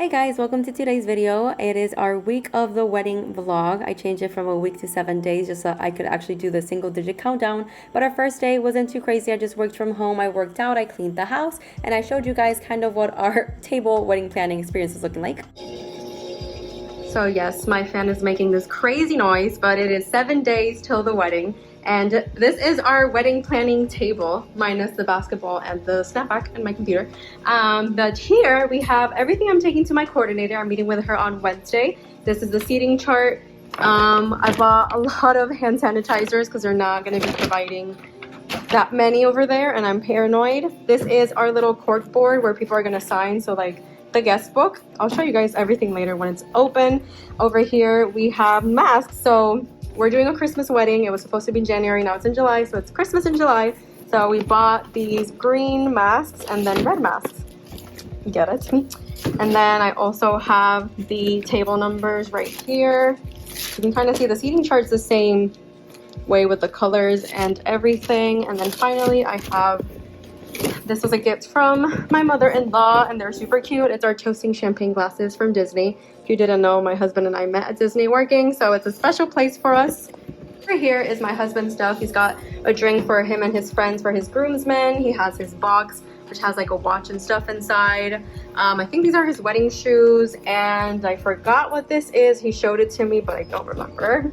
Hey guys, welcome to today's video. It is our week of the wedding vlog. I changed it from a week to 7 days just so I could actually do the single digit countdown. But our first day wasn't too crazy. I just worked from home. I worked out, I cleaned the house, and I showed you guys kind of what our table wedding planning experience is looking like. So yes, my fan is making this crazy noise, but it is 7 days till the wedding. And this is our wedding planning table, minus the basketball and the snapback and my computer. But here we have everything I'm taking to my coordinator. I'm meeting with her on Wednesday. This is the seating chart. I bought a lot of hand sanitizers because they're not going to be providing that many over there, and I'm paranoid. This is our little cork board where people are going to sign. So like the guest book. I'll show you guys everything later when it's open. Over here we have masks. So we're doing a Christmas wedding. It was supposed to be in January, now it's in July, so it's Christmas in July. So we bought these green masks and then red masks. Get it? And then I also have the table numbers right here. You can kind of see the seating chart's the same way with the colors and everything. And then finally I have, this was a gift from my mother-in-law and they're super cute. It's our toasting champagne glasses from Disney. If you didn't know, my husband and I met at Disney working, so it's a special place for us. Right here is my husband's stuff. He's got a drink for him and his friends for his groomsmen. He has his box, which has like a watch and stuff inside. I think these are his wedding shoes, and I forgot what this is. He showed it to me, but I don't remember.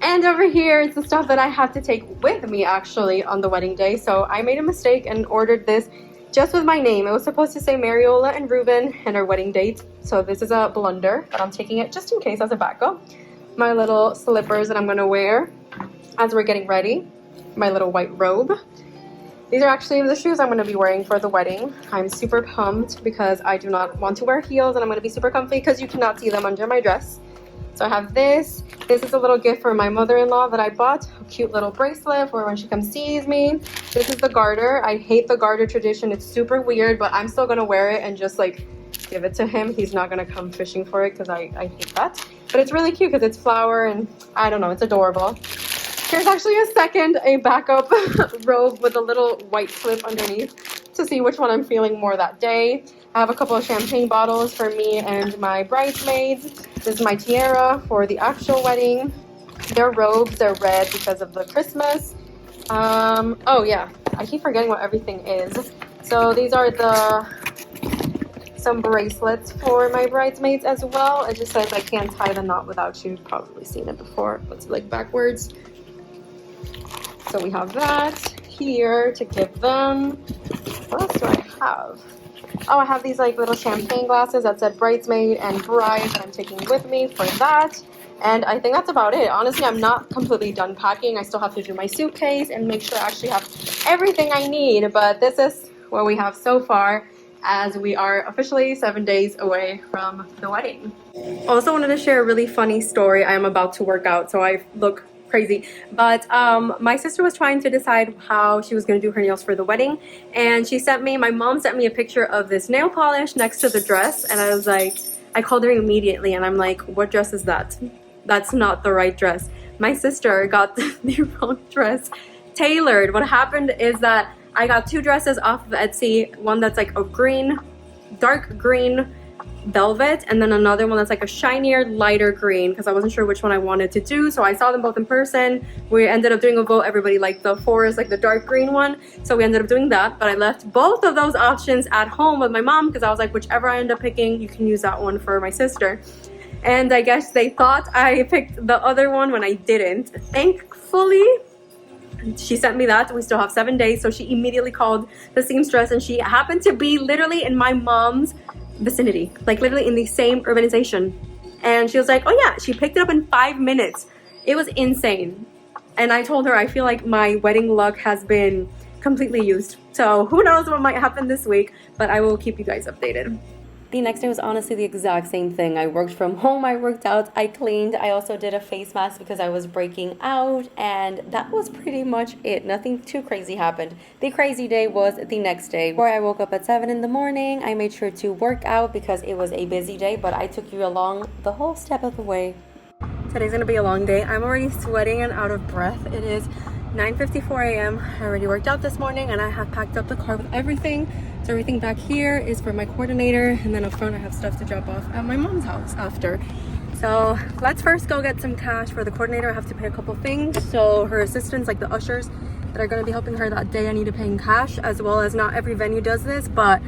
And over here is the stuff that I have to take with me actually on the wedding day. So I made a mistake and ordered this just with my name. It was supposed to say Mariola and Ruben and our wedding date. So this is a blunder, but I'm taking it just in case as a backup. My little slippers that I'm gonna wear as we're getting ready. My little white robe. These are actually the shoes I'm gonna be wearing for the wedding. I'm super pumped because I do not want to wear heels and I'm gonna be super comfy because you cannot see them under my dress. So I have this. This is a little gift for my mother-in-law that I bought. A cute little bracelet for when she comes sees me. This is the garter. I hate the garter tradition. It's super weird, but I'm still gonna wear it and just like give it to him. He's not gonna come fishing for it because I hate that. But it's really cute because it's flower and I don't know, it's adorable. Here's actually a backup robe with a little white slip underneath to see which one I'm feeling more that day. I have a couple of champagne bottles for me and my bridesmaids. This is my tiara for the actual wedding. Their robes, they're red because of the Christmas. Oh yeah, I keep forgetting what everything is. So these are some bracelets for my bridesmaids as well. It just says I can't tie the knot without you. You've probably seen it before. It's like backwards. So we have that here to give them. What else do I have? Oh, I have these like little champagne glasses that said bridesmaid and bride that I'm taking with me for that. And I think that's about it. Honestly, I'm not completely done packing. I still have to do my suitcase and make sure I actually have everything I need. But this is what we have so far as we are officially 7 days away from the wedding. Also wanted to share a really funny story. I am about to work out, so I look crazy, but my sister was trying to decide how she was going to do her nails for the wedding, and my mom sent me a picture of this nail polish next to the dress, and I was like, I called her immediately and I'm like, what dress is that? That's not the right dress. My sister got the wrong dress tailored. What happened is that I got two dresses off of Etsy, one that's like a dark green velvet, and then another one that's like a shinier lighter green because I wasn't sure which one I wanted to do. So I saw them both in person. We ended up doing a vote. Everybody liked the forest, like the dark green one, so we ended up doing that. But I left both of those options at home with my mom because I was like, whichever I end up picking, you can use that one for my sister. And I guess they thought I picked the other one when I didn't. Thankfully she sent me that. We still have 7 days, so she immediately called the seamstress, and she happened to be literally in my mom's vicinity, like literally in the same urbanization, and she was like, oh yeah, she picked it up in 5 minutes. It was insane. And I told her I feel like my wedding luck has been completely used, so who knows what might happen this week, but I will keep you guys updated. The next day was honestly the exact same thing. I worked from home, I worked out, I cleaned. I also did a face mask because I was breaking out, and that was pretty much it. Nothing too crazy happened. The crazy day was the next day, where I woke up at 7 in the morning. I made sure to work out because it was a busy day, but I took you along the whole step of the way. Today's gonna be a long day. I'm already sweating and out of breath. It is 9:54 a.m. I already worked out this morning and I have packed up the car with everything. So everything back here is for my coordinator, and then up front I have stuff to drop off at my mom's house after. So let's first go get some cash for the coordinator. I have to pay a couple things. So her assistants, like the ushers that are going to be helping her that day, I need to pay in cash, as well as not every venue does this, but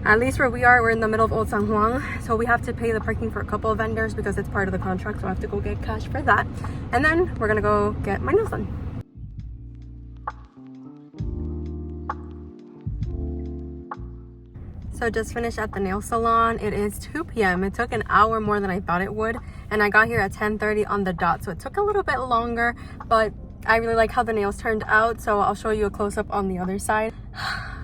at least where we are, we're in the middle of Old San Juan, so we have to pay the parking for a couple of vendors because it's part of the contract, so I have to go get cash for that. And then we're gonna go get my nails done. So just finished at the nail salon. It is 2 p.m. It took an hour more than I thought it would, and I got here at 10:30 on the dot, so it took a little bit longer, but I really like how the nails turned out, so I'll show you a close-up on the other side.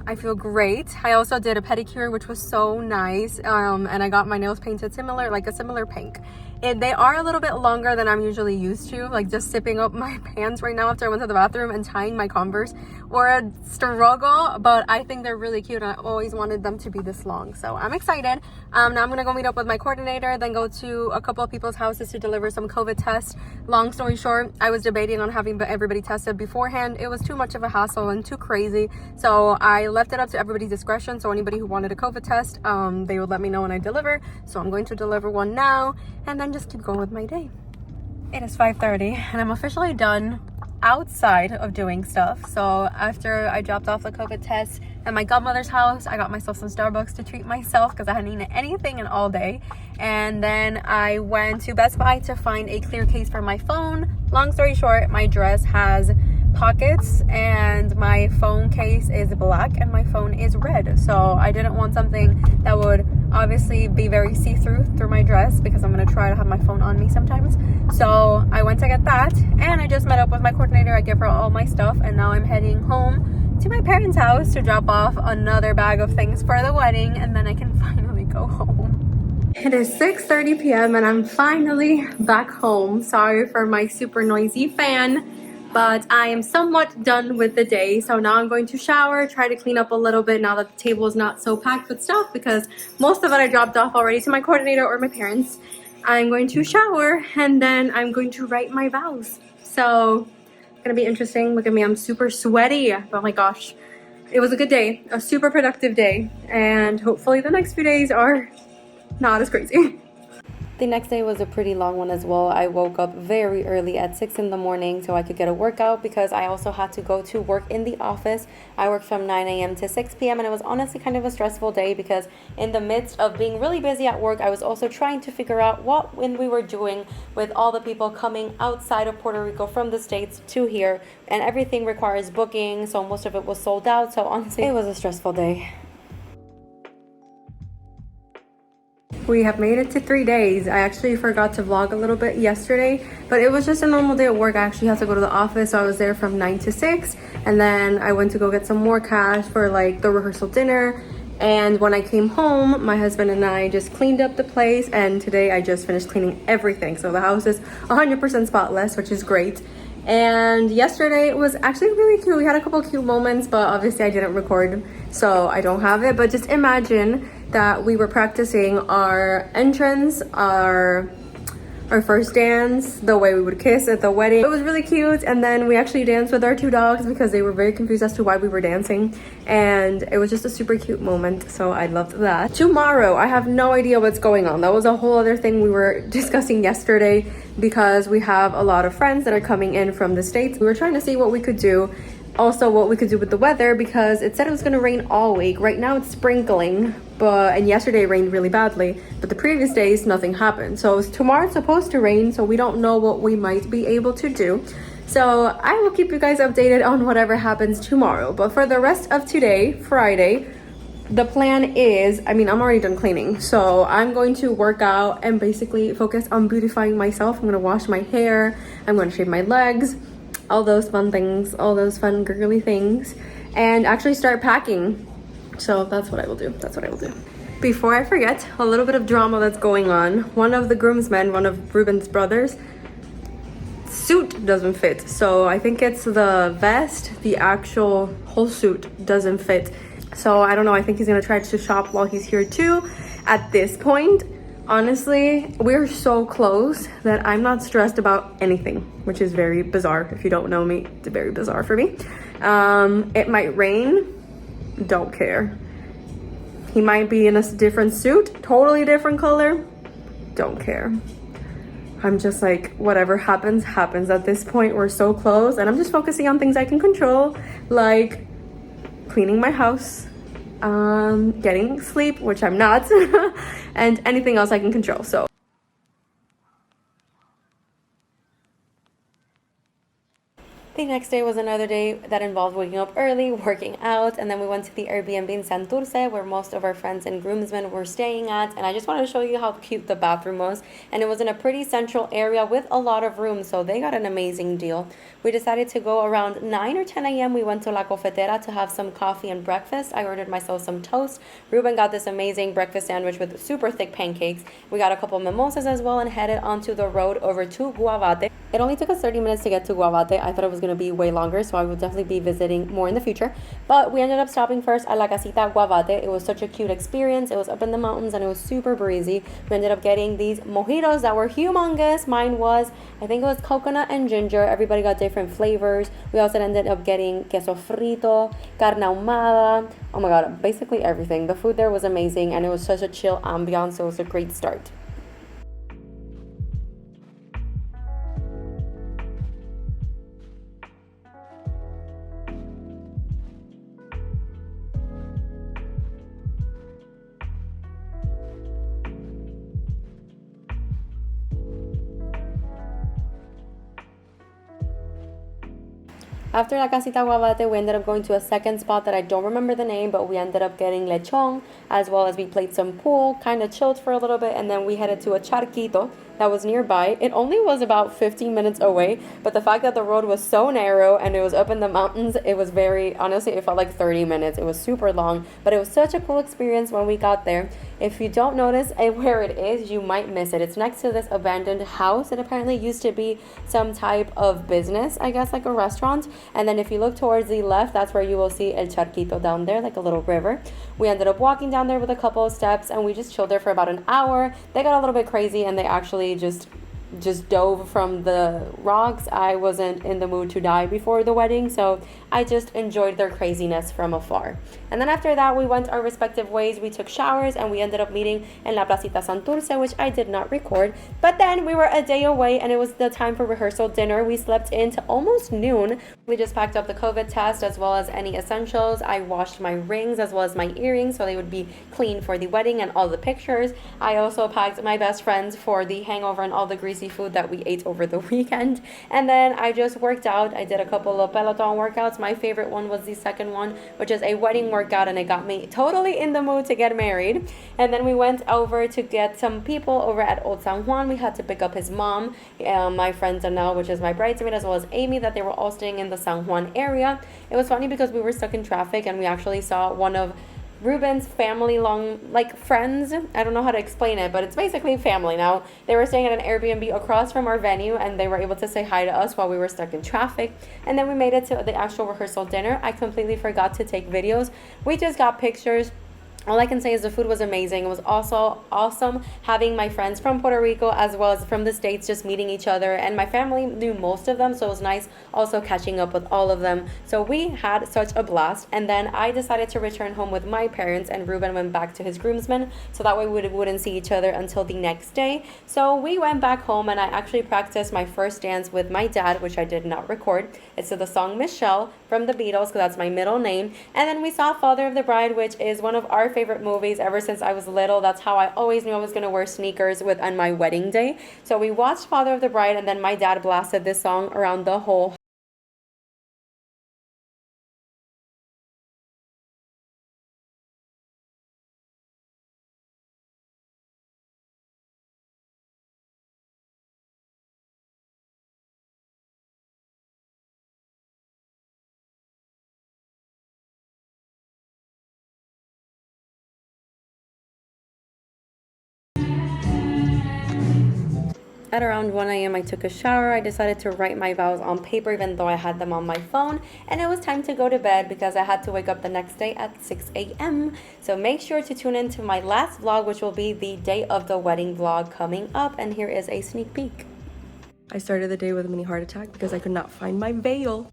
I feel great. I also did a pedicure, which was so nice, and I got my nails painted similar, like a similar pink. They are a little bit longer than I'm usually used to, like just zipping up my pants right now after I went to the bathroom and tying my Converse were a struggle, but I think they're really cute and I always wanted them to be this long, so I'm excited. Now I'm gonna go meet up with my coordinator, then go to a couple of people's houses to deliver some COVID tests. Long story short, I was debating on having everybody tested beforehand. It was too much of a hassle and too crazy, so I left it up to everybody's discretion. So anybody who wanted a COVID test, they would let me know when I deliver. So I'm going to deliver one now and then just keep going with my day. It is 5:30 and I'm officially done outside of doing stuff. So after I dropped off the COVID test at my godmother's house, I got myself some Starbucks to treat myself because I hadn't eaten anything in all day. And then I went to Best Buy to find a clear case for my phone. Long story short, my dress has pockets and my phone case is black and my phone is red, so I didn't want something that would obviously be very see-through through my dress because I'm going to try to have my phone on me sometimes. So I went to get that, and I just met up with my coordinator. I give her all my stuff, and now I'm heading home to my parents' house to drop off another bag of things for the wedding, and then I can finally go home. It is 6:30 p.m. and I'm finally back home. Sorry for my super noisy fan, but I am somewhat done with the day. So now I'm going to shower, try to clean up a little bit now that the table is not so packed with stuff because most of it I dropped off already to my coordinator or my parents. I'm going to shower and then I'm going to write my vows. So it's gonna be interesting. Look at me, I'm super sweaty. Oh my gosh. It was a good day, a super productive day, and hopefully the next few days are not as crazy. The next day was a pretty long one as well. I woke up very early at 6 in the morning so I could get a workout because I also had to go to work in the office. I worked from 9 a.m. to 6 p.m. and it was honestly kind of a stressful day because in the midst of being really busy at work, I was also trying to figure out what we were doing with all the people coming outside of Puerto Rico from the States to here, and everything requires booking, so most of it was sold out. So honestly, it was a stressful day. We have made it to 3 days. I actually forgot to vlog a little bit yesterday, but it was just a normal day at work. I actually had to go to the office, so I was there from 9 to 6, and then I went to go get some more cash for like the rehearsal dinner. And when I came home, my husband and I just cleaned up the place, and today I just finished cleaning everything. So the house is 100% spotless, which is great. And yesterday it was actually really cute. We had a couple cute moments, but obviously I didn't record, so I don't have it. But just imagine that we were practicing our entrance, our first dance, the way we would kiss at the wedding. It was really cute. And then we actually danced with our 2 dogs because they were very confused as to why we were dancing, and it was just a super cute moment, so I loved that. Tomorrow, I have no idea what's going on. That was a whole other thing we were discussing yesterday because we have a lot of friends that are coming in from the States. We were trying to see what we could do, also what we could do with the weather, because it said it was going to rain all week. Right now it's sprinkling, and yesterday it rained really badly, but the previous days nothing happened. So tomorrow it's supposed to rain, so we don't know what we might be able to do. So I will keep you guys updated on whatever happens tomorrow. But for the rest of today, Friday, the plan is, I'm already done cleaning, so I'm going to work out and basically focus on beautifying myself. I'm going to wash my hair, I'm going to shave my legs, all those fun things, all those fun girly things, and actually start packing. So that's what I will do. Before I forget, a little bit of drama that's going on. One of the groomsmen, one of Ruben's brothers, suit doesn't fit. So I think it's the vest, the actual whole suit doesn't fit. So I don't know, I think he's gonna try to shop while he's here too at this point. Honestly, we're so close that I'm not stressed about anything, which is very bizarre. If you don't know me, it's very bizarre for me. It might rain, don't care. He might be in a different suit, totally different color, don't care. I'm just like, whatever happens, happens. At this point, we're so close, and I'm just focusing on things I can control, like cleaning my house, getting sleep, which I'm not, and anything else I can control. So the next day was another day that involved waking up early, working out, and then we went to the Airbnb in Santurce where most of our friends and groomsmen were staying at. And I just wanted to show you how cute the bathroom was. And it was in a pretty central area with a lot of room, so they got an amazing deal. We decided to go around 9 or 10 a.m. We went to La Cofetera to have some coffee and breakfast. I ordered myself some toast. Ruben got this amazing breakfast sandwich with super thick pancakes. We got a couple mimosas as well and headed onto the road over to Guavate. It only took us 30 minutes to get to Guavate. I thought it was going to be way longer, so I will definitely be visiting more in the future. But we ended up stopping first at La Casita Guavate. It was such a cute experience. It was up in the mountains and it was super breezy. We ended up getting these mojitos that were humongous. Mine was, I think it was coconut and ginger. Everybody got different flavors. We also ended up getting queso frito, carne ahumada. Oh my god, basically everything. The food there was amazing and it was such a chill ambiance, so it was a great start. After La Casita Guavate, we ended up going to a second spot that I don't remember the name, but we ended up getting lechon, as well as we played some pool, kind of chilled for a little bit, and then we headed to a charquito that was nearby. It only was about 15 minutes away, but the fact that the road was so narrow and it was up in the mountains, it was honestly, it felt like 30 minutes. It was super long, but it was such a cool experience when we got there. If you don't notice where it is, you might miss it. It's next to this abandoned house. It apparently used to be some type of business, I guess, like a restaurant. And then if you look towards the left, that's where you will see El Charquito down there, like a little river. We ended up walking down there with a couple of steps and we just chilled there for about an hour. They got a little bit crazy and they actually just dove from the rocks. I wasn't in the mood to die before the wedding, so I just enjoyed their craziness from afar. And then after that, we went our respective ways. We took showers and we ended up meeting in La Placita Santurce, which I did not record. But then we were a day away and it was the time for rehearsal dinner. We slept in to almost noon. We just packed up the COVID test as well as any essentials. I washed my rings as well as my earrings so they would be clean for the wedding and all the pictures. I also packed my best friends for the hangover and all the greasy food that we ate over the weekend. And then I just worked out. I did a couple of Peloton workouts. My favorite one was the second one, which is a wedding workout, and it got me totally in the mood to get married. And then we went over to get some people over at Old San Juan. We had to pick up his mom, my friend Danelle, which is my bridesmaid, as well as Amy, that they were all staying in the San Juan area. It was funny because we were stuck in traffic and we actually saw one of Ruben's family, friends. I don't know how to explain it, but it's basically family now. They were staying at an Airbnb across from our venue and they were able to say hi to us while we were stuck in traffic. And then we made it to the actual rehearsal dinner. I completely forgot to take videos. We just got pictures. All I can say is the food was amazing. It was also awesome having my friends from Puerto Rico as well as from the States just meeting each other. And my family knew most of them, so it was nice also catching up with all of them. So we had such a blast. And then I decided to return home with my parents and Ruben went back to his groomsmen. So that way we wouldn't see each other until the next day. So we went back home and I actually practiced my first dance with my dad, which I did not record. It's to the song Michelle from the Beatles, because that's my middle name. And then we saw Father of the Bride, which is one of our favorite movies ever since I was little. That's how I always knew I was going to wear sneakers on my wedding day. So we watched Father of the Bride and then my dad blasted this song around the whole At around 1 a.m. I took a shower. I decided to write my vows on paper even though I had them on my phone. And it was time to go to bed because I had to wake up the next day at 6 a.m. So make sure to tune in to my last vlog, which will be the day of the wedding vlog coming up. And here is a sneak peek. I started the day with a mini heart attack because I could not find my veil.